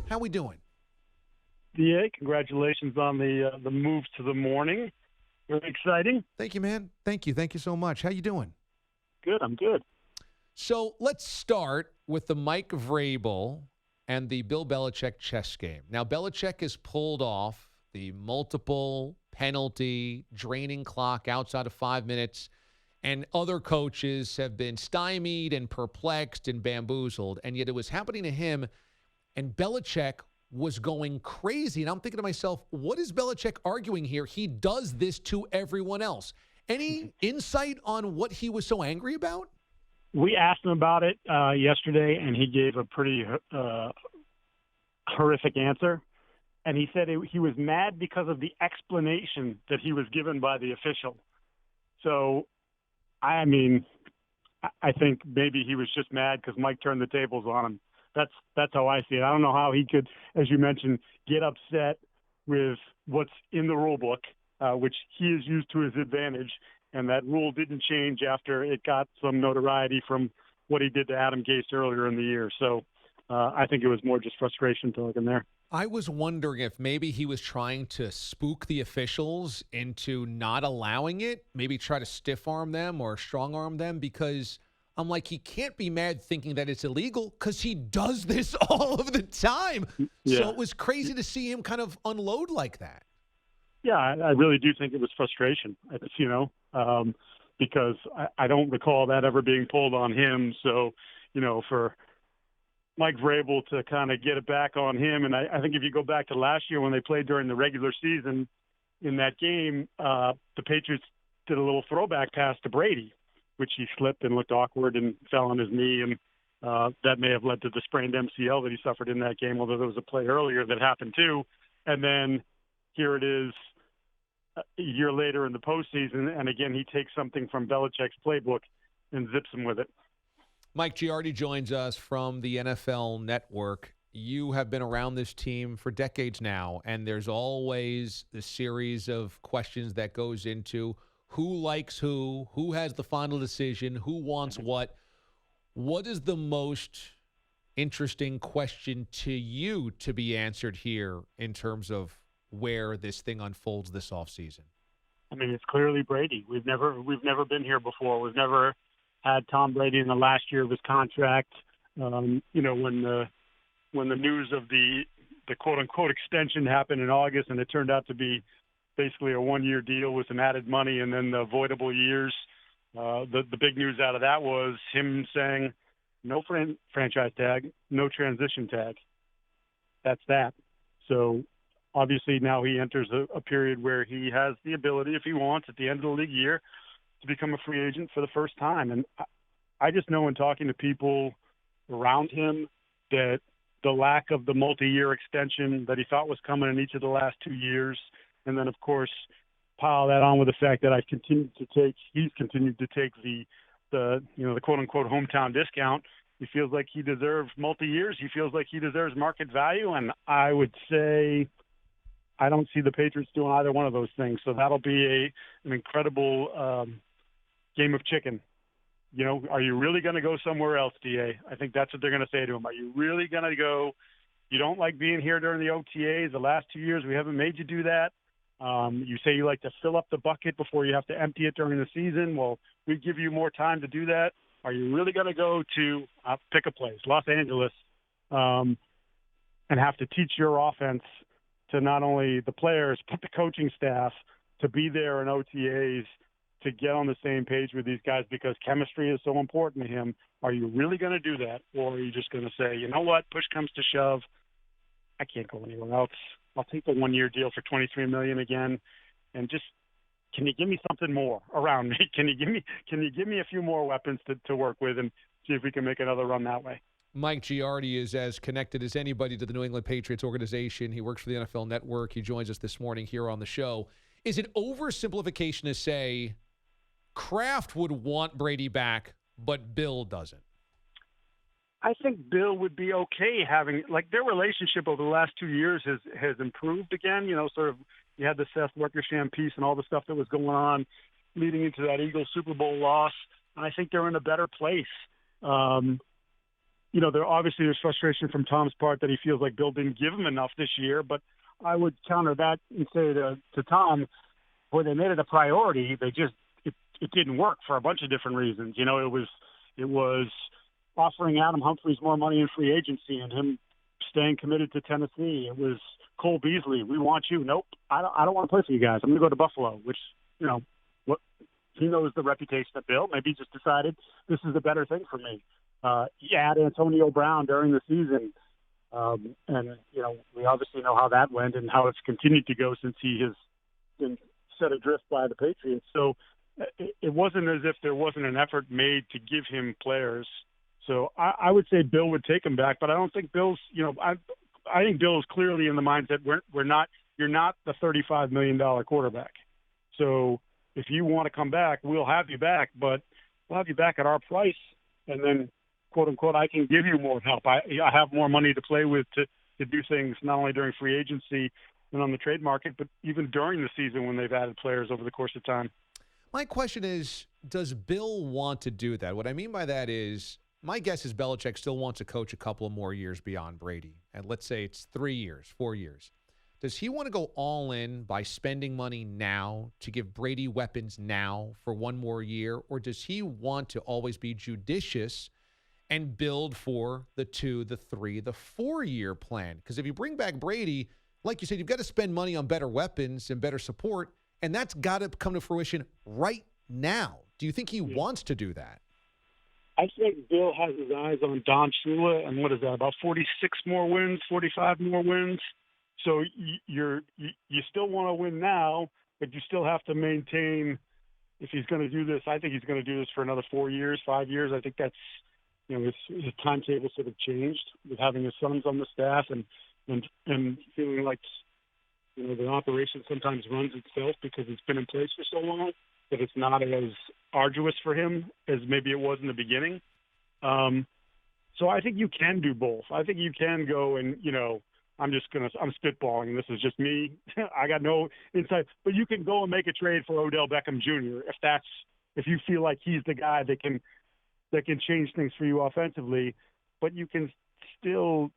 How we doing? DA, congratulations on the move to the morning. Very exciting. Thank you, man. Thank you. Thank you so much. How you doing? Good, I'm good. So let's start with the Mike Vrabel and the Bill Belichick chess game. Now, Belichick has pulled off the multiple penalty, draining clock outside of 5 minutes, and other coaches have been stymied and perplexed and bamboozled, and yet it was happening to him, and Belichick was going crazy. And I'm thinking to myself, what is Belichick arguing here? He does this to everyone else. Any insight on what he was so angry about? We asked him about it yesterday, and he gave a pretty horrific answer. And he said he was mad because of the explanation that he was given by the official. So, I mean, I think maybe he was just mad because Mike turned the tables on him. That's how I see it. I don't know how he could, as you mentioned, get upset with what's in the rule book, which he has used to his advantage, and that rule didn't change after it got some notoriety from what he did to Adam Gase earlier in the year. So I think it was more just frustration talking there. I was wondering if maybe he was trying to spook the officials into not allowing it, maybe try to stiff arm them or strong arm them, because I'm like, he can't be mad thinking that it's illegal because he does this all of the time. Yeah. So it was crazy to see him kind of unload like that. Yeah, I really do think it was frustration, because I don't recall that ever being pulled on him. So, for Mike Vrabel to kind of get it back on him, and I think if you go back to last year when they played during the regular season in that game, the Patriots did a little throwback pass to Brady, which he slipped and looked awkward and fell on his knee, and that may have led to the sprained MCL that he suffered in that game, although there was a play earlier that happened too. And then here it is a year later in the postseason, and again, he takes something from Belichick's playbook and zips him with it. Mike Giardi joins us from the NFL Network. You have been around this team for decades now, and there's always the series of questions that goes into who likes who has the final decision, who wants what. What is the most interesting question to you to be answered here in terms of where this thing unfolds this offseason? I mean, it's clearly Brady. We've never been here before. We've never had Tom Brady in the last year of his contract. When the news of the quote unquote extension happened in August, and it turned out to be basically a one-year deal with some added money and then the avoidable years. The big news out of that was him saying no franchise tag, no transition tag. That's that. So obviously now he enters a period where he has the ability, if he wants, at the end of the league year, to become a free agent for the first time. And I just know in talking to people around him that the lack of the multi-year extension that he thought was coming in each of the last 2 years, and then, of course, pile that on with the fact that he's continued to take the quote-unquote hometown discount. He feels like he deserves multi-years. He feels like he deserves market value. And I would say I don't see the Patriots doing either one of those things. So that'll be an incredible game of chicken. Are you really going to go somewhere else, DA? I think that's what they're going to say to him. Are you really going to go? You don't like being here during the OTAs. The last 2 years, we haven't made you do that. You say you like to fill up the bucket before you have to empty it during the season. Well, we give you more time to do that. Are you really going to go to pick a place, Los Angeles, and have to teach your offense to not only the players but the coaching staff to be there in OTAs to get on the same page with these guys because chemistry is so important to him? Are you really going to do that, or are you just going to say, you know what, push comes to shove, I can't go anywhere else. I'll take the one-year deal for $23 million again, and just can you give me something more around me? Can you give me a few more weapons to work with and see if we can make another run that way? Mike Giardi is as connected as anybody to the New England Patriots organization. He works for the NFL Network. He joins us this morning here on the show. Is it oversimplification to say Kraft would want Brady back, but Bill doesn't? I think Bill would be okay having, like, their relationship over the last 2 years has improved again. Sort of you had the Seth Wickersham piece and all the stuff that was going on leading into that Eagles Super Bowl loss. And I think they're in a better place. there's frustration from Tom's part that he feels like Bill didn't give him enough this year. But I would counter that and say to Tom, when they made it a priority, it didn't work for a bunch of different reasons. It was offering Adam Humphries more money in free agency and him staying committed to Tennessee. It was Cole Beasley. We want you. Nope, I don't want to play for you guys. I'm going to go to Buffalo, which, what he knows the reputation of Bill. Maybe he just decided this is the better thing for me. He had Antonio Brown during the season. And we obviously know how that went and how it's continued to go since he has been set adrift by the Patriots. So it wasn't as if there wasn't an effort made to give him players. So I would say Bill would take him back, but I don't think Bill's, I think Bill is clearly in the mindset you're not the $35 million quarterback. So if you want to come back, we'll have you back, but we'll have you back at our price. And then, quote unquote, I can give you more help. I have more money to play with to do things not only during free agency and on the trade market, but even during the season when they've added players over the course of time. My question is, does Bill want to do that? What I mean by that is, my guess is Belichick still wants to coach a couple of more years beyond Brady. And let's say it's 3 years, 4 years. Does he want to go all in by spending money now to give Brady weapons now for one more year? Or does he want to always be judicious and build for the 2, the 3, the 4-year plan? Because if you bring back Brady, like you said, you've got to spend money on better weapons and better support, and that's got to come to fruition right now. Do you think he wants to do that? I think Bill has his eyes on Don Shula, and what is that, about 46 more wins, 45 more wins? So you still want to win now, but you still have to maintain, if he's going to do this, I think he's going to do this for another 4 years, 5 years. I think that's, his timetable sort of changed with having his sons on the staff and feeling like, the operation sometimes runs itself because it's been in place for so long that it's not as arduous for him as maybe it was in the beginning. So I think you can do both. I think you can go and, I'm spitballing. This is just me. I got no insight, but you can go and make a trade for Odell Beckham Jr. if you feel like he's the guy that can change things for you offensively, but you can still,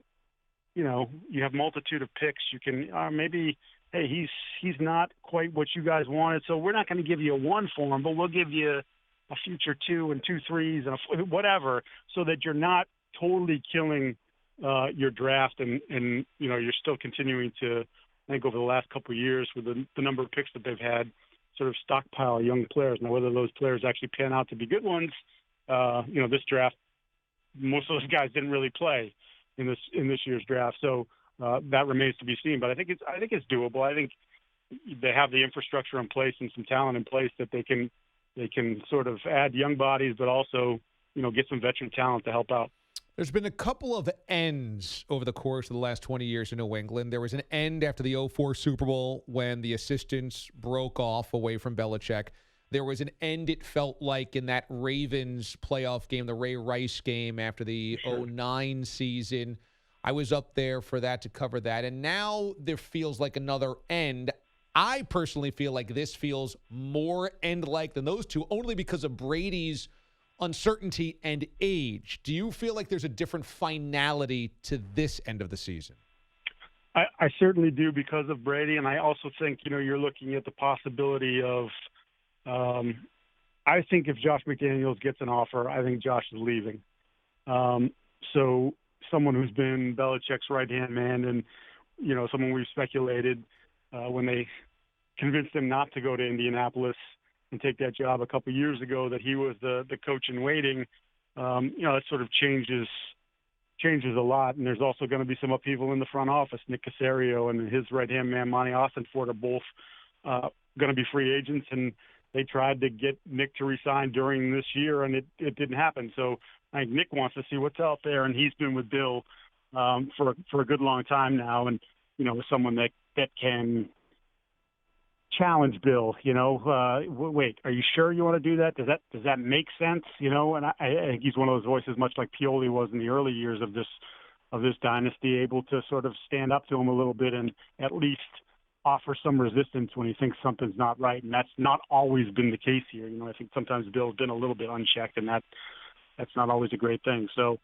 you have multitude of picks. You can maybe, hey, he's not quite what you guys wanted, so we're not going to give you a 1 for him, but we'll give you a future 2 and 2 3s and whatever, so that you're not totally killing your draft and you're still continuing to, I think over the last couple of years with the number of picks that they've had, sort of stockpile young players. Now, whether those players actually pan out to be good ones, this draft, most of those guys didn't really play in this year's draft, so that remains to be seen. But I think it's doable. I think they have the infrastructure in place and some talent in place that they can sort of add young bodies, but also get some veteran talent to help out. There's been a couple of ends over the course of the last 20 years in New England. There was an end after the 2004 Super Bowl when the assistants broke off away from Belichick. There was an end, it felt like, in that Ravens playoff game, the Ray Rice game after the 2009 season. I was up there for that to cover that. And now there feels like another end. I personally feel like this feels more end-like than those two, only because of Brady's uncertainty and age. Do you feel like there's a different finality to this end of the season? I certainly do because of Brady, and I also think, you're looking at the possibility of I think if Josh McDaniels gets an offer, I think Josh is leaving. So someone who's been Belichick's right-hand man and, someone we've speculated when they convinced him not to go to Indianapolis and take that job a couple of years ago, that he was the coach in waiting. That sort of changes a lot. And there's also going to be some upheaval in the front office. Nick Caserio and his right-hand man, Monty Austinford, are both going to be free agents. And they tried to get Nick to resign during this year, and it didn't happen. So I think Nick wants to see what's out there, and he's been with Bill for a good long time now. And, someone that can challenge Bill, wait, are you sure you want to do that? Does that make sense? And I think he's one of those voices, much like Pioli was in the early years of this dynasty, able to sort of stand up to him a little bit and at least offer some resistance when he thinks something's not right. And that's not always been the case here. I think sometimes Bill's been a little bit unchecked, and that's not always a great thing. So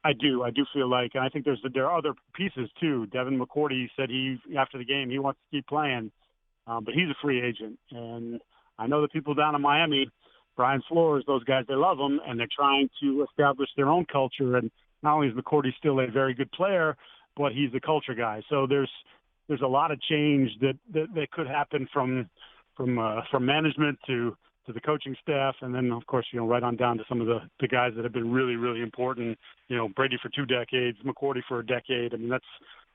I do feel like, and I think there are other pieces too. Devin McCourty said after the game he wants to keep playing, but he's a free agent, and I know the people down in Miami, Brian Flores, those guys, they love him, and they're trying to establish their own culture. And not only is McCourty still a very good player, but he's a culture guy. So there's a lot of change that could happen from management to the coaching staff, and then, of course, right on down to some of the guys that have been really, really important. Brady for 2 decades, McCourty for a decade. I mean,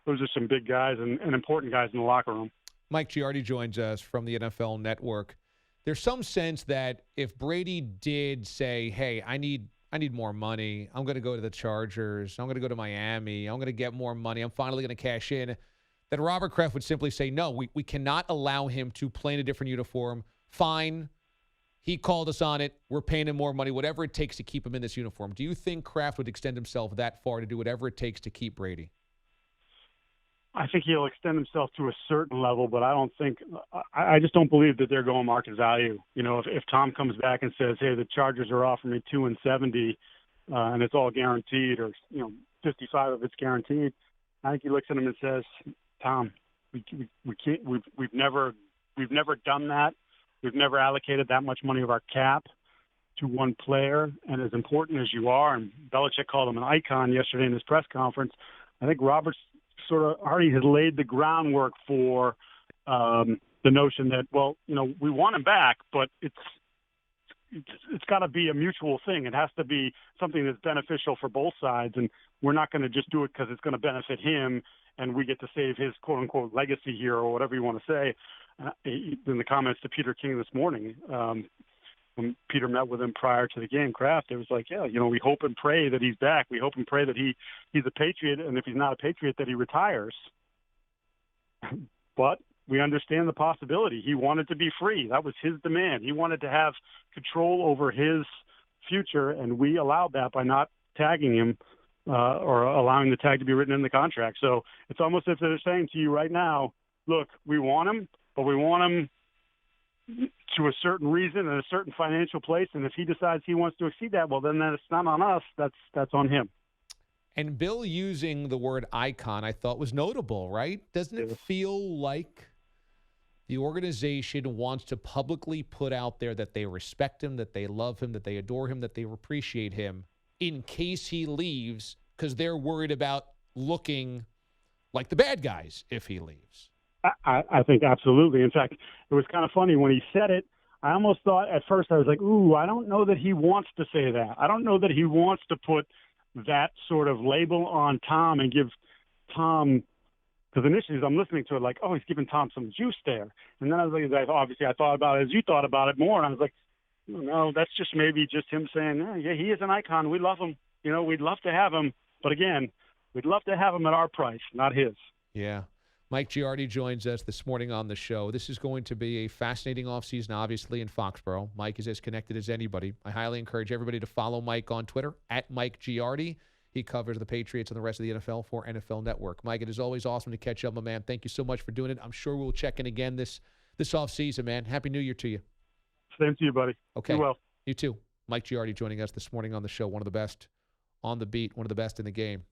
those are some big guys and important guys in the locker room. Mike Giardi joins us from the NFL Network. There's some sense that if Brady did say, hey, I need more money, I'm going to go to the Chargers, I'm going to go to Miami, I'm going to get more money, I'm finally going to cash in, that Robert Kraft would simply say, no, we cannot allow him to play in a different uniform. Fine. He called us on it. We're paying him more money, whatever it takes to keep him in this uniform. Do you think Kraft would extend himself that far to do whatever it takes to keep Brady? I think he'll extend himself to a certain level, but I just don't believe that they're going market value. If Tom comes back and says, hey, the Chargers are offering me $270, and it's all guaranteed, or 55 of it's guaranteed, I think he looks at him and says, Tom, we can't. We've never done that. We've never allocated that much money of our cap to one player. And as important as you are, and Belichick called him an icon yesterday in his press conference, I think Roberts sort of already has laid the groundwork for the notion that, we want him back, but it's got to be a mutual thing. It has to be something that's beneficial for both sides, and we're not going to just do it because it's going to benefit him and we get to save his quote-unquote legacy here, or whatever you want to say. In the comments to Peter King this morning, when Peter met with him prior to the game, Kraft, it was like, we hope and pray that he's back. We hope and pray that he's a Patriot, and if he's not a Patriot, that he retires. But we understand the possibility. He wanted to be free. That was his demand. He wanted to have control over his future, and we allowed that by not tagging him or allowing the tag to be written in the contract. So it's almost as if they're saying to you right now, look, we want him, but we want him to a certain reason and a certain financial place, and if he decides he wants to exceed that, well, then that's not on us. That's on him. And Bill using the word icon, I thought was notable, right? Doesn't it feel like the organization wants to publicly put out there that they respect him, that they love him, that they adore him, that they appreciate him, in case he leaves, because they're worried about looking like the bad guys if he leaves? I think absolutely. In fact, it was kind of funny when he said it. I almost thought at first, I was like, ooh, I don't know that he wants to say that. I don't know that he wants to put that sort of label on Tom and give Tom, because initially as I'm listening to it, like, oh, he's giving Tom some juice there. And then I was like, obviously I thought about it as you thought about it more, and I was like, no, that's just maybe just him saying, yeah, he is an icon. We love him. We'd love to have him. But again, we'd love to have him at our price, not his. Yeah. Mike Giardi joins us this morning on the show. This is going to be a fascinating offseason, obviously, in Foxborough. Mike is as connected as anybody. I highly encourage everybody to follow Mike on Twitter, @Mike Giardi. He covers the Patriots and the rest of the NFL for NFL Network. Mike, it is always awesome to catch up, my man. Thank you so much for doing it. I'm sure we'll check in again this offseason, man. Happy New Year to you. Same to you, buddy. Okay. You well. You too. Mike Giardi joining us this morning on the show. One of the best on the beat, one of the best in the game.